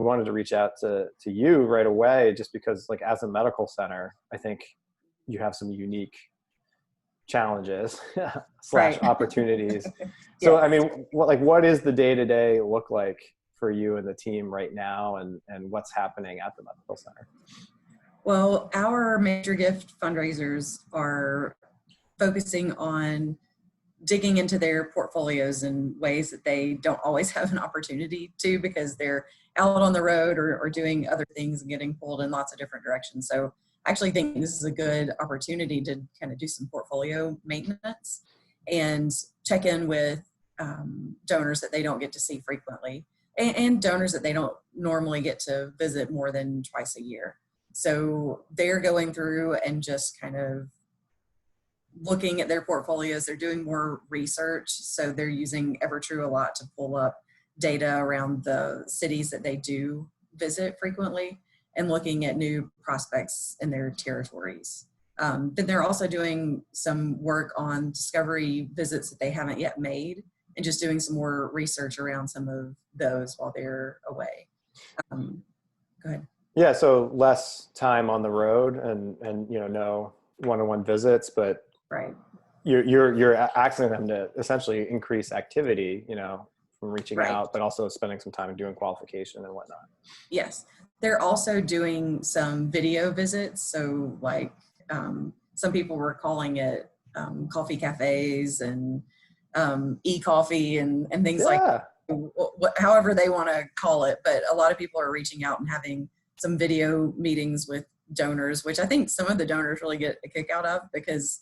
wanted to reach out to you right away, just because like as a medical center, I think you have some unique challenges / opportunities. So, Yes. I mean, what is the day-to-day look like for you and the team right now, and what's happening at the medical center? Well, our major gift fundraisers are focusing on digging into their portfolios in ways that they don't always have an opportunity to, because they're out on the road or doing other things and getting pulled in lots of different directions. So I actually think this is a good opportunity to kind of do some portfolio maintenance and check in with donors that they don't get to see frequently, and donors that they don't normally get to visit more than twice a year. So they're going through and just kind of looking at their portfolios. They're doing more research. So they're using Evertrue a lot to pull up data around the cities that they do visit frequently and looking at new prospects in their territories. Then they're also doing some work on discovery visits that they haven't yet made, and just doing some more research around some of those while they're away. Go ahead. Yeah, so less time on the road and no one-on-one visits, but right. You're asking them to essentially increase activity, from reaching out, but also spending some time doing qualification and whatnot. Yes, they're also doing some video visits. So like some people were calling it coffee cafes and e-coffee and things like that, however they want to call it. But a lot of people are reaching out and having some video meetings with donors, which I think some of the donors really get a kick out of, because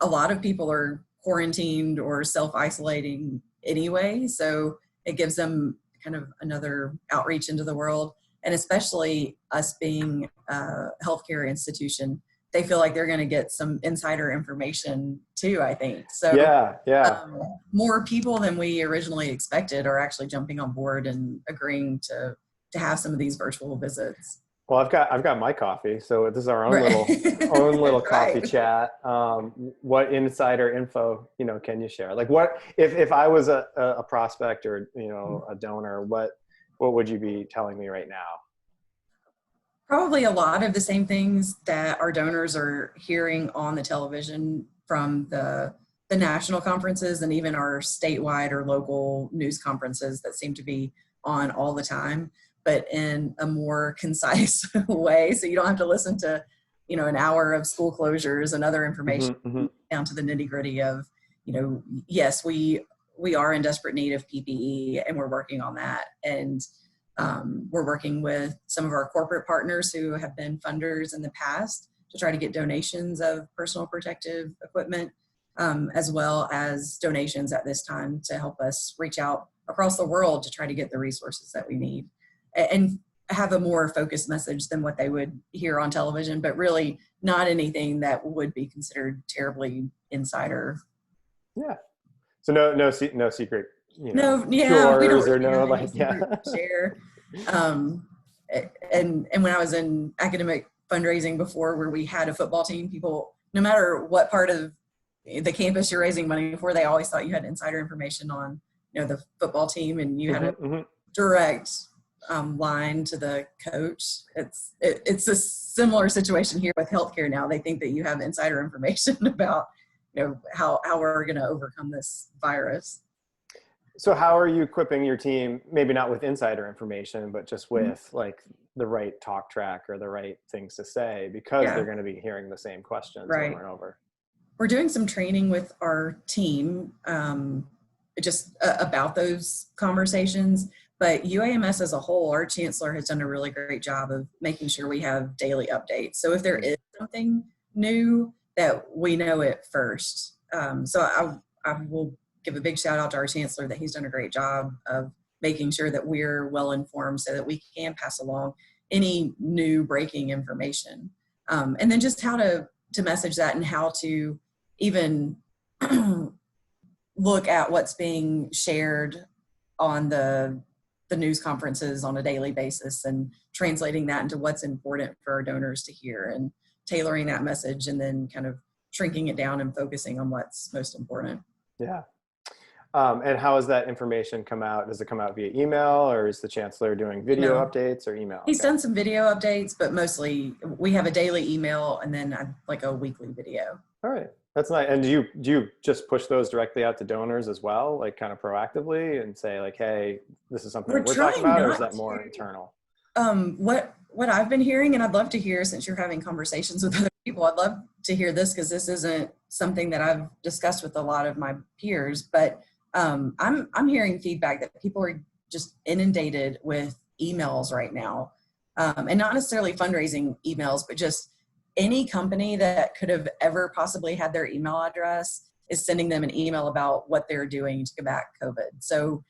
a lot of people are quarantined or self-isolating anyway. So it gives them kind of another outreach into the world. And especially us being a healthcare institution, they feel like they're going to get some insider information too, I think. So more people than we originally expected are actually jumping on board and agreeing to have some of these virtual visits. Well, I've got my coffee, so this is our own little coffee chat. What insider info, can you share? Like, what if I was a prospect or a donor, what would you be telling me right now? Probably a lot of the same things that our donors are hearing on the television from the national conferences and even our statewide or local news conferences that seem to be on all the time, but in a more concise way. So you don't have to listen to, an hour of school closures and other information down to the nitty gritty of, yes, we are in desperate need of PPE and we're working on that. And we're working with some of our corporate partners who have been funders in the past to try to get donations of personal protective equipment, as well as donations at this time to help us reach out across the world to try to get the resources that we need and have a more focused message than what they would hear on television, but really not anything that would be considered terribly insider. Yeah. So no secret. We don't really share. And when I was in academic fundraising before, where we had a football team, people, no matter what part of the campus you're raising money for, they always thought you had insider information on, the football team, and you had a direct line to the coach. It's a similar situation here with healthcare now. They think that you have insider information about, how we're going to overcome this virus. So how are you equipping your team, maybe not with insider information, but just with like the right talk track or the right things to say, because they're going to be hearing the same questions over and over? We're doing some training with our team just about those conversations. But UAMS as a whole, our chancellor has done a really great job of making sure we have daily updates. So if there is something new, that we know it first. So I will give a big shout out to our chancellor that he's done a great job of making sure that we're well informed so that we can pass along any new breaking information. And then just how to message that and how to even look at what's being shared on the news conferences on a daily basis and translating that into what's important for our donors to hear and tailoring that message and then kind of shrinking it down and focusing on what's most important. Yeah. And how has that information come out? Does it come out via email, or is the chancellor doing video Email. updates, or email? He's done some video updates, but mostly we have a daily email and then like a weekly video. All right. That's nice. And do you just push those directly out to donors as well, like kind of proactively, and say like, hey, this is something we're talking about, or is that more internal? What I've been hearing, and I'd love to hear, since you're having conversations with other people, I'd love to hear this, because this isn't something that I've discussed with a lot of my peers, but I'm hearing feedback that people are just inundated with emails right now, and not necessarily fundraising emails, but just any company that could have ever possibly had their email address is sending them an email about what they're doing to combat COVID. So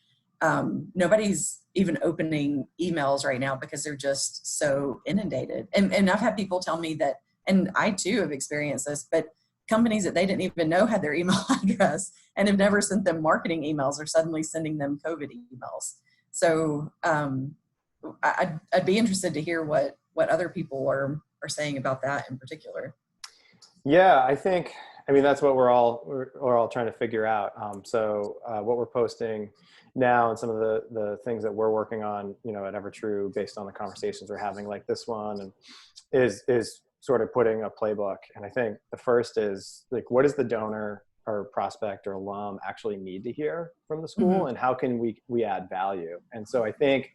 nobody's even opening emails right now because they're just so inundated. And I've had people tell me that, and I too have experienced this, but companies that they didn't even know had their email address and have never sent them marketing emails are suddenly sending them COVID emails. So I'd be interested to hear what other people are saying about that in particular. Yeah, I mean, that's what we're all trying to figure out. So what we're posting now, and some of the things that we're working on, at EverTrue, based on the conversations we're having, like this one, and is sort of putting a playbook. And I think the first is like, what does the donor or prospect or alum actually need to hear from the school, and how can we add value? And so I think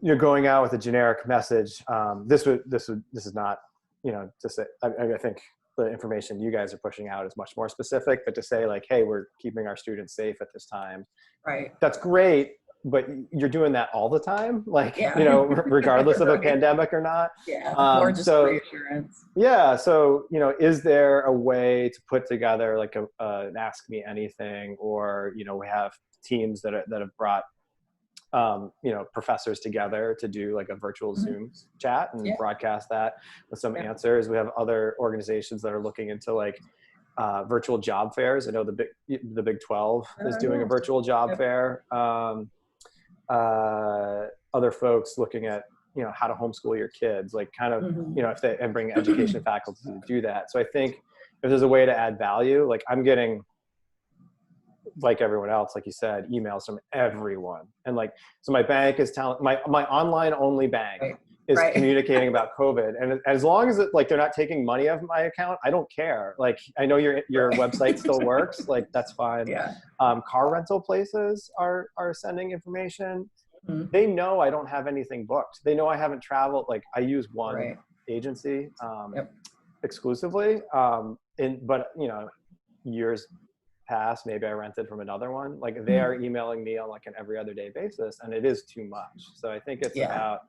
you're going out with a generic message. This is not, to say, I think the information you guys are pushing out is much more specific, but to say like, hey, we're keeping our students safe at this time. Right. That's great, but you're doing that all the time, like, Yeah. Regardless of Right. a pandemic or not. Yeah. Or just reassurance. Yeah. So, is there a way to put together like an Ask Me Anything, or, we have teams that have brought professors together to do like a virtual Zoom chat and broadcast that with some answers. We have other organizations that are looking into like virtual job fairs. I know the Big 12 is doing a virtual job fair. Other folks looking at, how to homeschool your kids, like kind of, and bring education faculty to do that. So I think if there's a way to add value, like I'm getting, like everyone else, like you said, emails from everyone. And like, so my bank is telling my online only bank is communicating about COVID. And as long as they're not taking money out of my account, I don't care. Like, I know your website still works. Like, that's fine. Yeah. Car rental places are sending information. They know I don't have anything booked. They know I haven't traveled. Like, I use one agency exclusively. But years past, maybe I rented from another one. Like, they are emailing me on like an every other day basis, and it is too much. So I think it's about,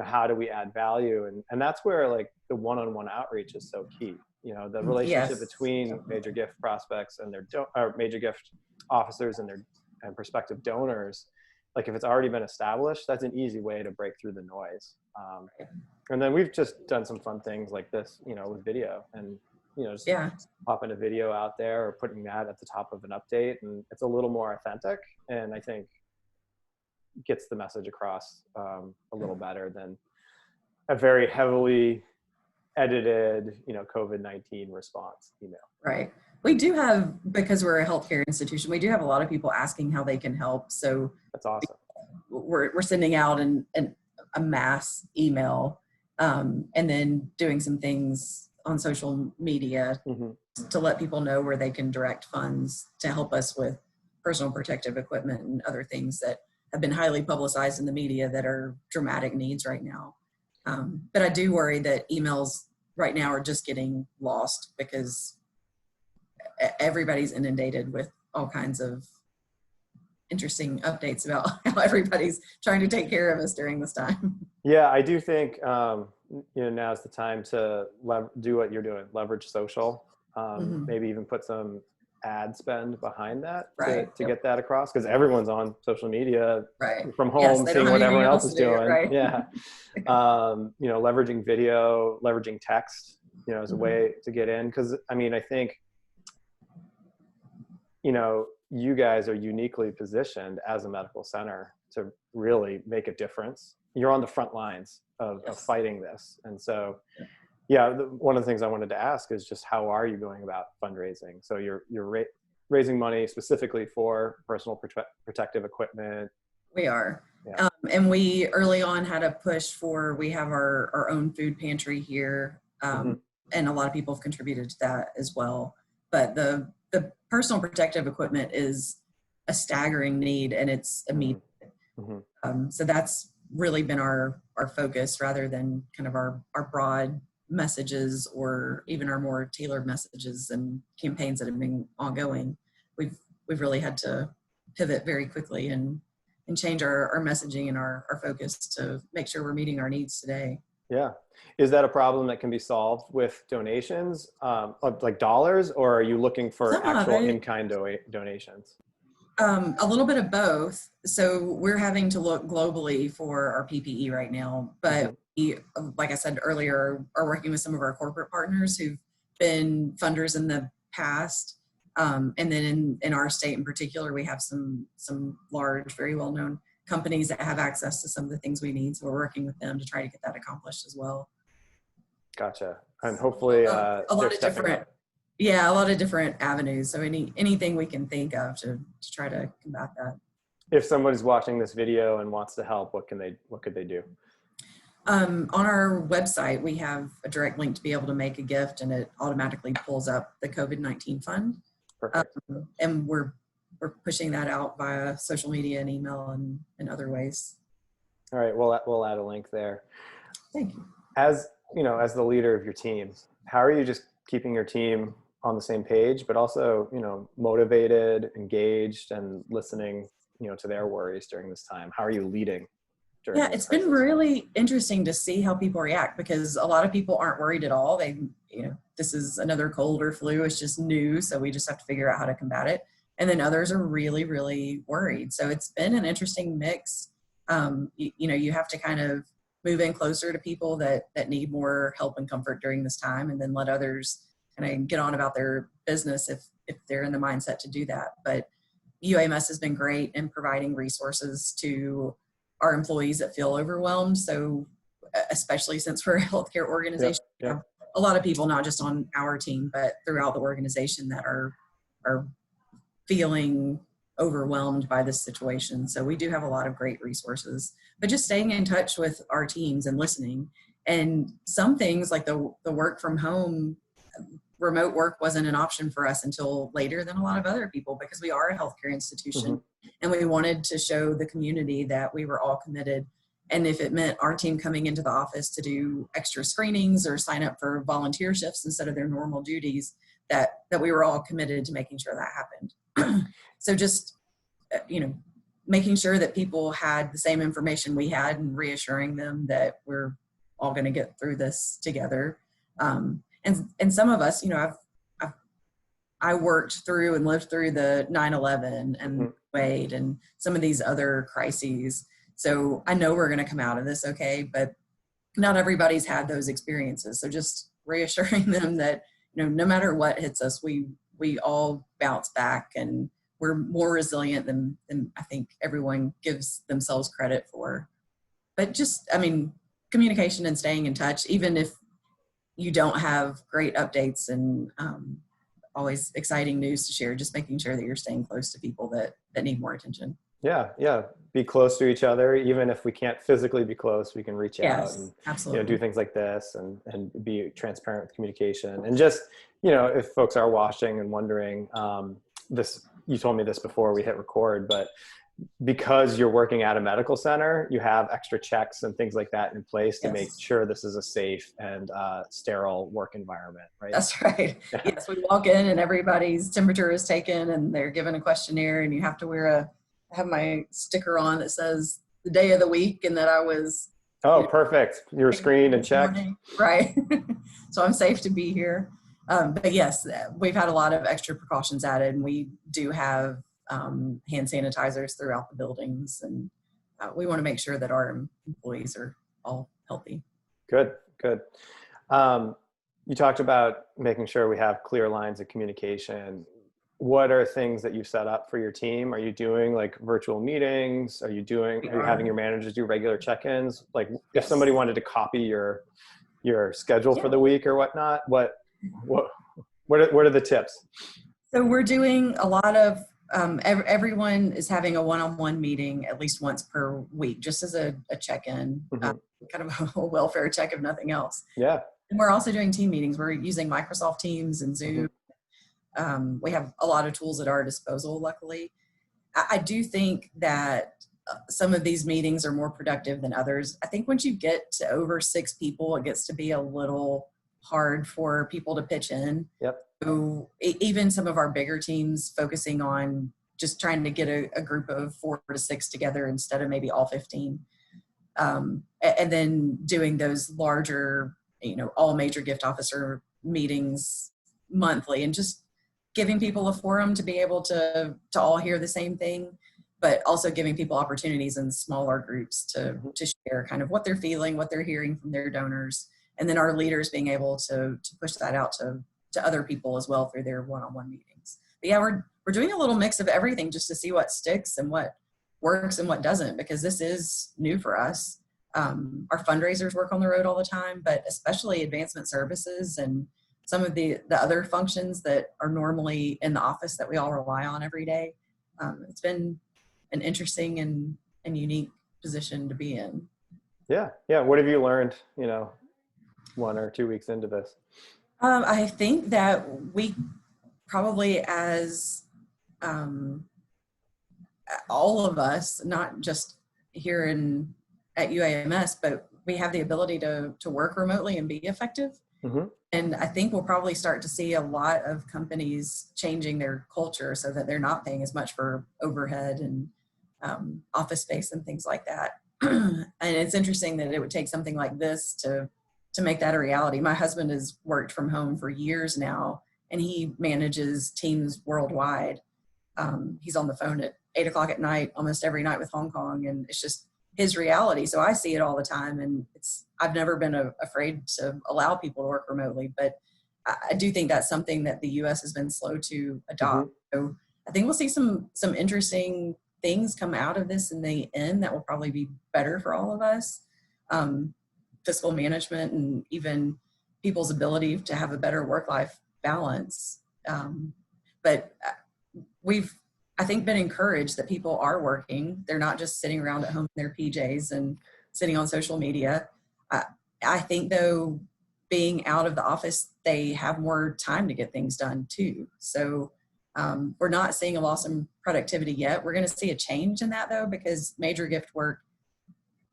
how do we add value? And that's where like the one-on-one outreach is so key. The relationship between major gift prospects and their or major gift officers and prospective donors. Like, if it's already been established, that's an easy way to break through the noise. And then we've just done some fun things like this, with video, and just popping a video out there or putting that at the top of an update, and it's a little more authentic, and I think gets the message across a little better than a very heavily edited, COVID-19 response email. Right. We do have, because we're a healthcare institution, we do have a lot of people asking how they can help. So that's awesome. We're sending out a mass email, and then doing some things on social media to let people know where they can direct funds to help us with personal protective equipment and other things that have been highly publicized in the media that are dramatic needs right now. But I do worry that emails right now are just getting lost because everybody's inundated with all kinds of interesting updates about how everybody's trying to take care of us during this time. Yeah, I do think now's the time to do what you're doing, leverage social, maybe even put some ad spend behind that to get that across, because everyone's on social media from home, seeing what everyone else is doing. Yeah. Leveraging video, leveraging text, as a way to get in. Because I mean, I think, you guys are uniquely positioned as a medical center to really make a difference. You're on the front lines of fighting this. And so, one of the things I wanted to ask is just how are you going about fundraising? So you're raising money specifically for personal protective equipment. We are. Yeah. And we early on had a push we have our own food pantry here. And a lot of people have contributed to that as well. But the personal protective equipment is a staggering need, and it's immediate. So that's really been our focus, rather than kind of our broad messages or even our more tailored messages and campaigns that have been ongoing. We've really had to pivot very quickly and change our messaging and our focus to make sure we're meeting our needs today. Yeah. Is that a problem that can be solved with donations, like dollars, or are you looking for actual in-kind donations? A little bit of both. So we're having to look globally for our PPE right now, but we, like I said earlier, are working with some of our corporate partners who've been funders in the past. And then in our state in particular, we have some large, very well-known companies that have access to some of the things we need. So we're working with them to try to get that accomplished as well. Gotcha. And hopefully a lot of different avenues. So anything we can think of to try to combat that. If somebody's watching this video and wants to help, what could they do? On our website, we have a direct link to be able to make a gift, and it automatically pulls up the COVID-19 fund. And we're pushing that out via social media and email and other ways. All right, we'll add a link there. Thank you. As as the leader of your team, how are you just keeping your team on the same page, but also motivated, engaged, and listening to their worries during this time? How are you leading? It's been really interesting to see how people react, because a lot of people aren't worried at all. They, this is another cold or flu. It's just new. So we just have to figure out how to combat it. And then others are really, really worried. So it's been an interesting mix. You have to kind of move in closer to people that need more help and comfort during this time, and then let others kind of get on about their business if they're in the mindset to do that. But UAMS has been great in providing resources to our employees that feel overwhelmed. So especially since we're a healthcare organization, a lot of people, not just on our team, but throughout the organization, that are feeling overwhelmed by this situation. So we do have a lot of great resources, but just staying in touch with our teams and listening. And some things like the work from home, remote work wasn't an option for us until later than a lot of other people, because we are a healthcare institution and we wanted to show the community that we were all committed. And if it meant our team coming into the office to do extra screenings or sign up for volunteer shifts instead of their normal duties, that we were all committed to making sure that happened. So just, making sure that people had the same information we had and reassuring them that we're all going to get through this together. And some of us, I worked through and lived through the 9/11 and Wade and some of these other crises. So I know we're going to come out of this okay, but not everybody's had those experiences. So just reassuring them that, no matter what hits us, we all bounce back, and we're more resilient than I think everyone gives themselves credit for. But just, communication and staying in touch, even if you don't have great updates and always exciting news to share, just making sure that you're staying close to people that need more attention. Yeah. Be close to each other. Even if we can't physically be close, we can reach out and absolutely. Do things like this and be transparent with communication. And just, if folks are watching and wondering, you told me this before we hit record, but because you're working at a medical center, you have extra checks and things like that in place to make sure this is a safe and sterile work environment, right? That's right. Yeah. Yes, we walk in and everybody's temperature is taken and they're given a questionnaire, and you have to have my sticker on that says the day of the week and that I was. Oh, perfect. You were screened and checked. Right. So I'm safe to be here. But yes, we've had a lot of extra precautions added, and we do have hand sanitizers throughout the buildings, and we want to make sure that our employees are all healthy. Good. You talked about making sure we have clear lines of communication. What are things that you've set up for your team? Are you doing like virtual meetings? Are you having your managers do regular check-ins? Like if somebody wanted to copy your schedule for the week or whatnot, what are the tips? So we're doing a lot of, everyone is having a one-on-one meeting at least once per week, just as a check-in, kind of a welfare check if nothing else. Yeah. And we're also doing team meetings. We're using Microsoft Teams and Zoom. We have a lot of tools at our disposal, luckily. I do think that some of these meetings are more productive than others. I think once you get to over 6 people, it gets to be a little hard for people to pitch in. Yep. So even some of our bigger teams focusing on just trying to get a group of 4 to 6 together instead of maybe all 15. And then doing those larger, all major gift officer meetings monthly, and just giving people a forum to be able to all hear the same thing, but also giving people opportunities in smaller groups to share kind of what they're feeling, what they're hearing from their donors, and then our leaders being able to push that out to other people as well through their one-on-one meetings. But yeah, we're doing a little mix of everything just to see what sticks and what works and what doesn't, because this is new for us. Our fundraisers work on the road all the time, but especially advancement services and some of the other functions that are normally in the office that we all rely on every day. It's been an interesting and unique position to be in. Yeah. What have you learned, 1 or 2 weeks into this? I think that we probably, as all of us, not just here at UAMS, but we have the ability to work remotely and be effective. And I think we'll probably start to see a lot of companies changing their culture so that they're not paying as much for overhead and office space and things like that. And it's interesting that it would take something like this to make that a reality. My husband has worked from home for years now, and he manages teams worldwide. He's on the phone at 8 o'clock at night, almost every night with Hong Kong, and it's just his reality. So I see it all the time, and I've never been afraid to allow people to work remotely, but I do think that's something that the U.S. has been slow to adopt. So I think we'll see some interesting things come out of this in the end that will probably be better for all of us. Fiscal management and even people's ability to have a better work-life balance. But we've, I think, been encouraged that people are working. They're not just sitting around at home in their PJs and sitting on social media. I think, though, being out of the office, they have more time to get things done too. So we're not seeing a loss in productivity yet. We're going to see a change in that, though, because major gift work,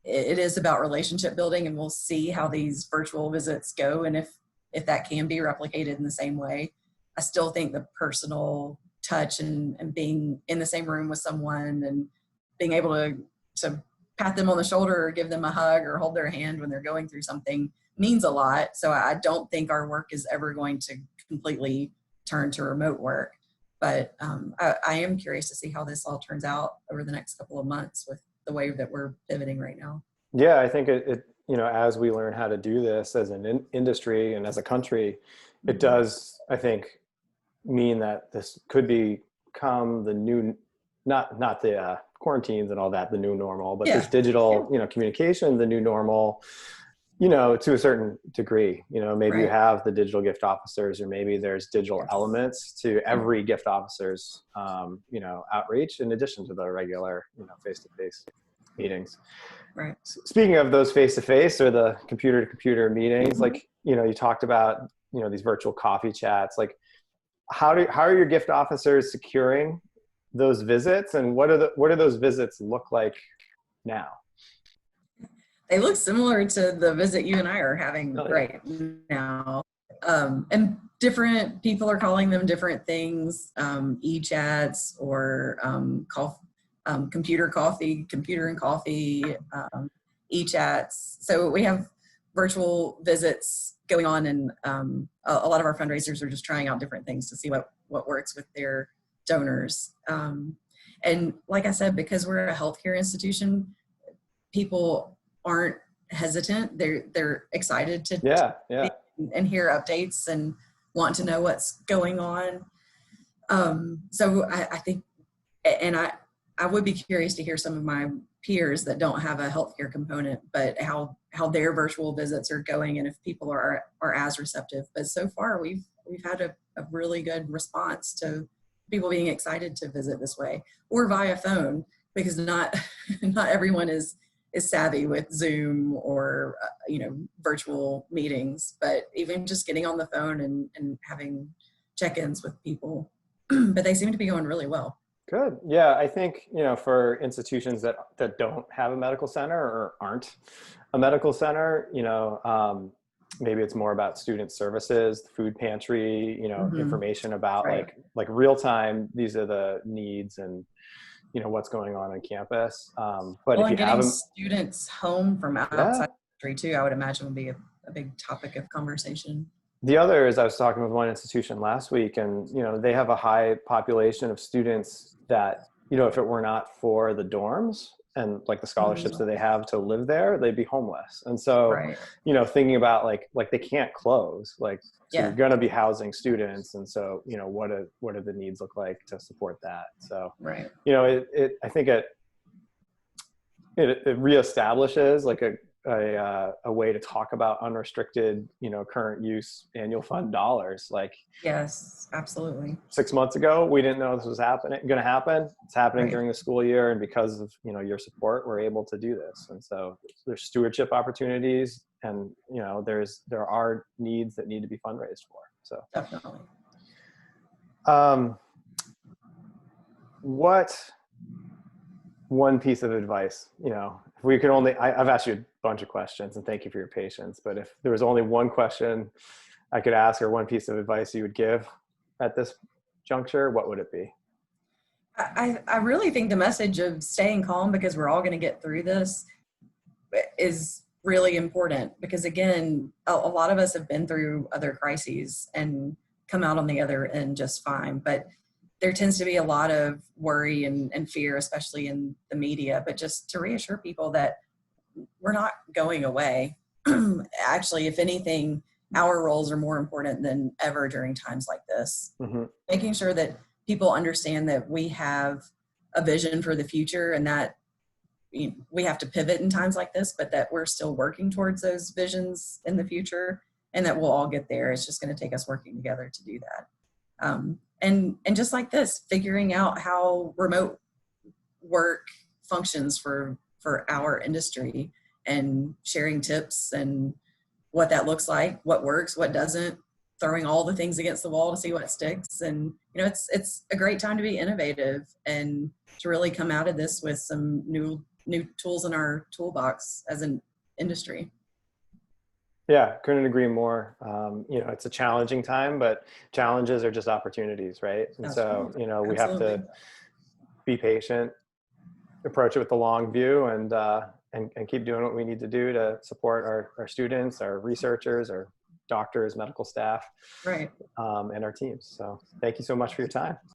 it is about relationship building, and we'll see how these virtual visits go and if that can be replicated in the same way. I still think the personal touch and being in the same room with someone and being able to pat them on the shoulder or give them a hug or hold their hand when they're going through something means a lot. So I don't think our work is ever going to completely turn to remote work. But I am curious to see how this all turns out over the next couple of months with the way that we're pivoting right now. Yeah, I think it as we learn how to do this as an industry and as a country, it does, I think, mean that this could become the new, not the quarantines and all that, the new normal, but this digital, communication, the new normal, to a certain degree. Maybe you have the digital gift officers, or maybe there's digital elements to every gift officer's, outreach in addition to the regular, face-to-face meetings. Right. Speaking of those face-to-face or the computer-to-computer meetings, like, you talked about, these virtual coffee chats, like how are your gift officers securing those visits, and what do those visits look like now? They look similar to the visit you and I are having right now. And different people are calling them different things, e-chats or computer and coffee, e-chats. So we have virtual visits going on, and a lot of our fundraisers are just trying out different things to see what works with their donors. And like I said, because we're a healthcare institution, people aren't hesitant. They're excited to and hear updates and want to know what's going on. So I think, and I would be curious to hear some of my peers that don't have a healthcare component, but how their virtual visits are going and if people are as receptive. But so far we've had a really good response to people being excited to visit this way or via phone, because not everyone is savvy with Zoom or virtual meetings, but even just getting on the phone and having check-ins with people. But they seem to be going really well. Good. Yeah, I think, for institutions that don't have a medical center or aren't a medical center, maybe it's more about student services, the food pantry, information about Right. like real time, these are the needs and, what's going on campus. But if you getting have them, students home from outside yeah. the country too, I would imagine would be a big topic of conversation. The other is I was talking with one institution last week and, they have a high population of students that, if it were not for the dorms and like the scholarships that they have to live there, they'd be homeless. And so, Right. Thinking about like they can't close, so Yeah. you're going to be housing students. And so, what do the needs look like to support that? So, Right. I think it reestablishes like a way to talk about unrestricted, current use annual fund dollars. Like, Yes, absolutely. 6 months ago, we didn't know this was going to happen. It's happening Right. during the school year. And because of, your support, we're able to do this. And so there's stewardship opportunities and, there are needs that need to be fundraised for. So Definitely. What one piece of advice, if we could only, I've asked you a bunch of questions and thank you for your patience, but if there was only one question I could ask or one piece of advice you would give at this juncture, what would it be? I really think the message of staying calm because we're all going to get through this is really important, because again, a lot of us have been through other crises and come out on the other end just fine. But there tends to be a lot of worry and fear, especially in the media, but just to reassure people that we're not going away. Actually, if anything, our roles are more important than ever during times like this. Mm-hmm. Making sure that people understand that we have a vision for the future and that we have to pivot in times like this, but that we're still working towards those visions in the future and that we'll all get there. It's just going to take us working together to do that. And just like this, figuring out how remote work functions for our industry and sharing tips and what that looks like, what works, what doesn't, throwing all the things against the wall to see what sticks. And, it's a great time to be innovative and to really come out of this with some new tools in our toolbox as an industry. Yeah, couldn't agree more. It's a challenging time, but challenges are just opportunities, right? And so, we have to be patient, approach it with the long view, and keep doing what we need to do to support our students, our researchers, our doctors, medical staff, right, and our teams. So thank you so much for your time.